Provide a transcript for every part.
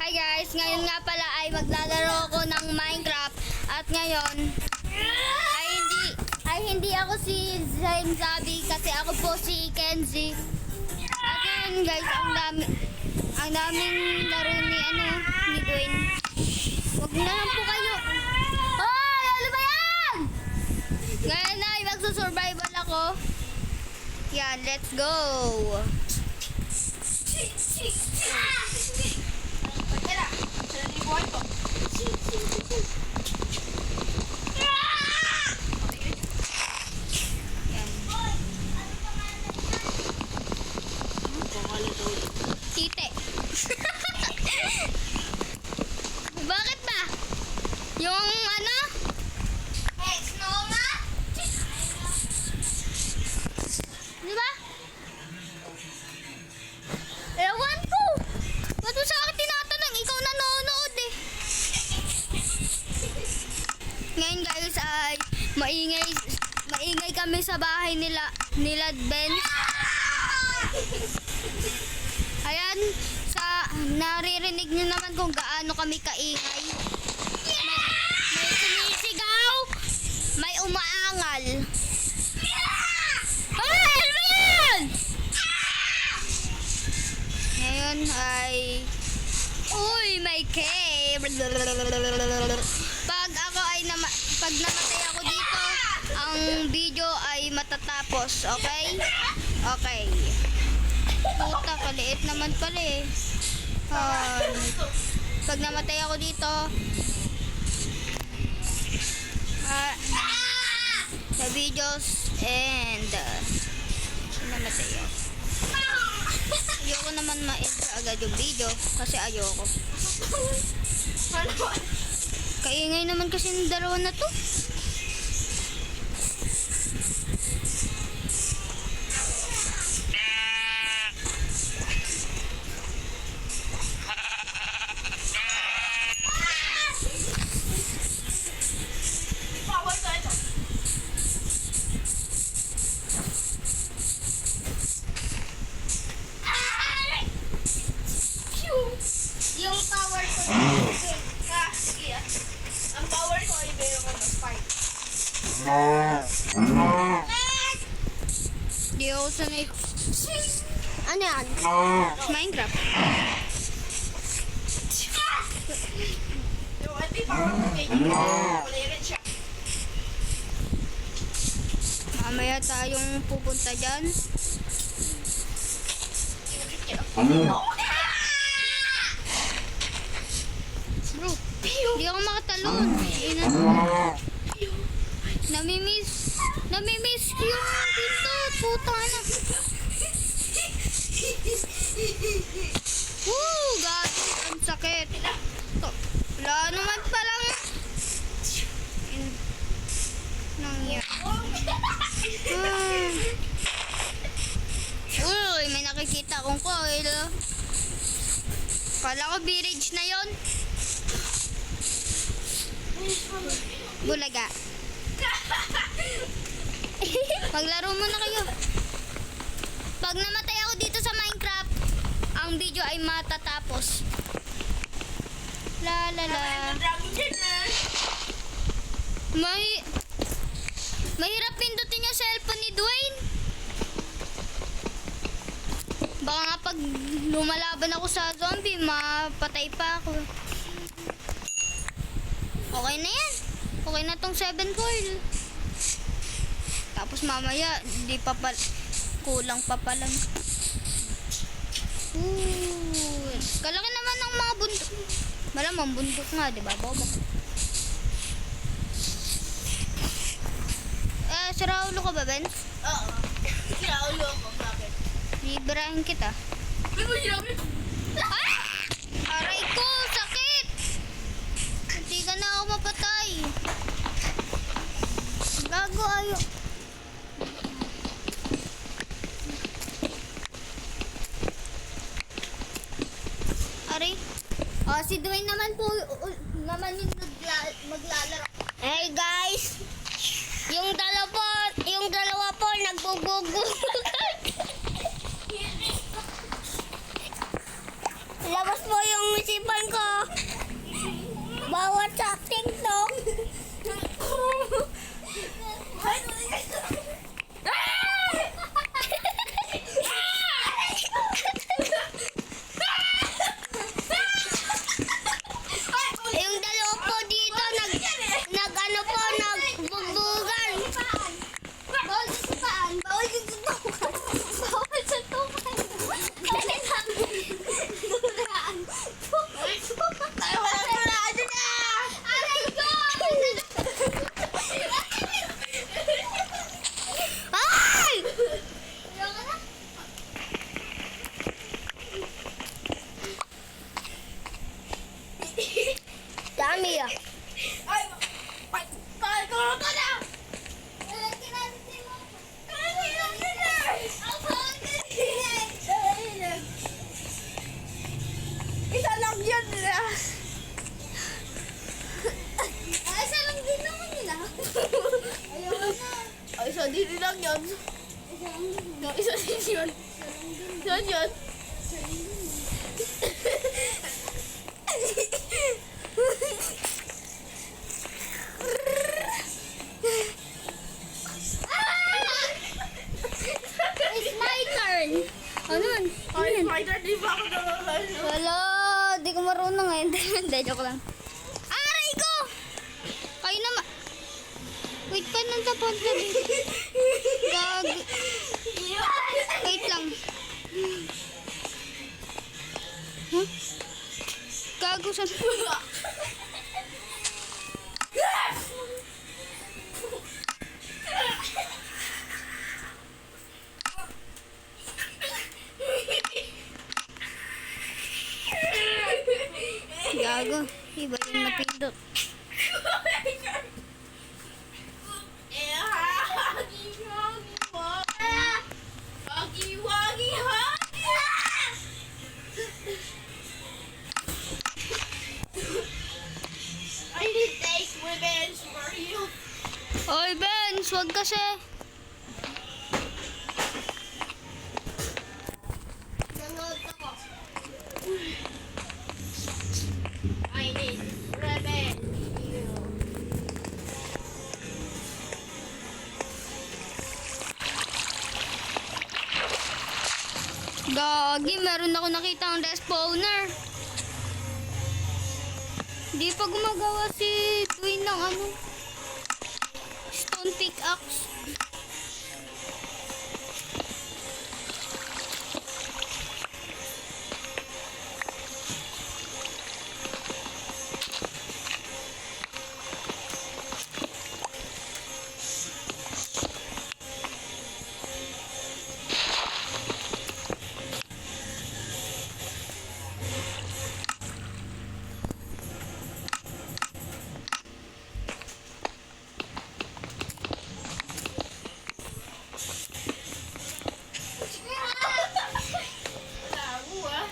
Hi guys, ngayon nga pala ay maglalaro ako ng Minecraft at ngayon hindi ako si James Zabi kasi ako po si Kenzie. At ngayon guys, ang daming laro ni Dwayne. Huwag na lang po kayo. Hoy, ano ba yan? Ngayon ay magsusurvival ako. Yan, let's go. Tite. Bakit ba? Yung ano? Snow nga? Di ba? Ewan ko. Ba't mo sa akin tinatanong? Ikaw nanonood eh. Ngayon guys ay maingay kami sa bahay nila Ben. Ayan, naririnig niyo naman kung gaano kami kaingay. May sumisigaw, may umaangal. Ay, ano ba yan? Ngayon ay, uy, may cave. Pag namatay ako dito, ang video ay matatapos, okay? Okay. Puta, kaliit naman pala eh. Pag namatay ako dito, the videos and namatay ako. Ayoko naman ma-end agad yung video kasi ayoko. Kaingay naman kasi ng dalawa na to. Yung power ko ang power ko ay meron ko ng spark. Di ako sanay. Ano yan? Minecraft. Yung ati power ko kay kulay rin siya. Mamaya tayong pupunta dyan. Bro, hindi ako makatalon. Namimiss yung pinto. Puta na. God, ang sakit. Wala naman palang Uy, may nakikita akong coil. Kala ko village na yon. Bulaga. Maglaro muna kayo. Pag namatay ako dito sa Minecraft, ang video ay matatapos. La la la. Mahirap pindutin yung cellphone ni Dwayne. Baka nga pag lumalaban ako sa zombie, mapatay pa ako. Okay na yan. Okay na tong 7 coil. Tapos mamaya, kulang pa pala. Kalaki naman ng mga bundok. Malamang bundok nga, diba? Bobo. Si Raulo ka ba, Ben? Oo. Si Raulo ako. Bakit? Librahin kita. Aray ko! Sakit! Hindi ka na ako mapatay. Gago ayo. Aray. Si Dwayne naman po naman yung maglalaro. Hey guys! Yung dalawa po nagbubugo. Labas mo yung isipan ko. Mia. Ay! Pagkakaroon ka na! Isa lang yan nila. Isa lang din naman nila. Ayaw na. Ay, isa din lang yun. Isa din yun. Yan yun. It's my turn. Ano man? Ay, fighter, di ba ako nakakano? Wala, di ko marunong eh. Hindi, joke lang. Aray ko! Kayo naman. Wait pa nun sa punta dito. Gag. Wait lang. Huh? Gago sa... Gago. Iba yung napindot. I need take revenge for you. Oy, Ben! Swag kasi. Nanood ako. I need revenge for you. Gagi, meron ako nakita ang respawner. Di pa gumagawa si Dwayne ng ano? Stone pickaxe. Lago ah.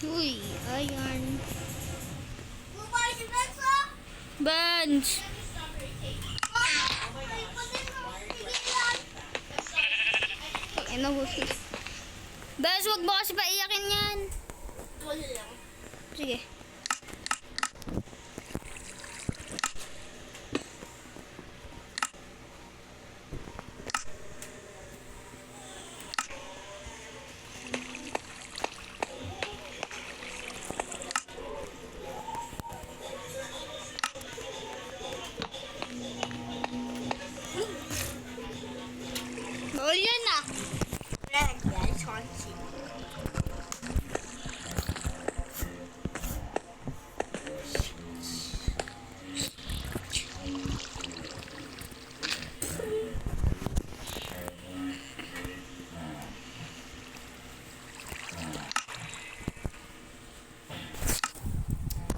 Uy, ayan. Bench. Ano ba? Bench, wag mo kasi paiyakin yan. Wala lang. Sige. Bawal yan ah. Guys, konsi.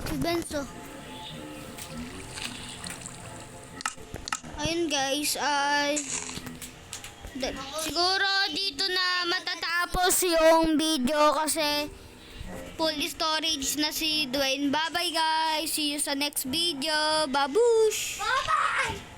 Si Benzo. Ayun guys, ay siguro dito na matatapos yung video kasi full storage na si Dwayne. Bye bye guys. See you sa next video. Babush! Bye-bye!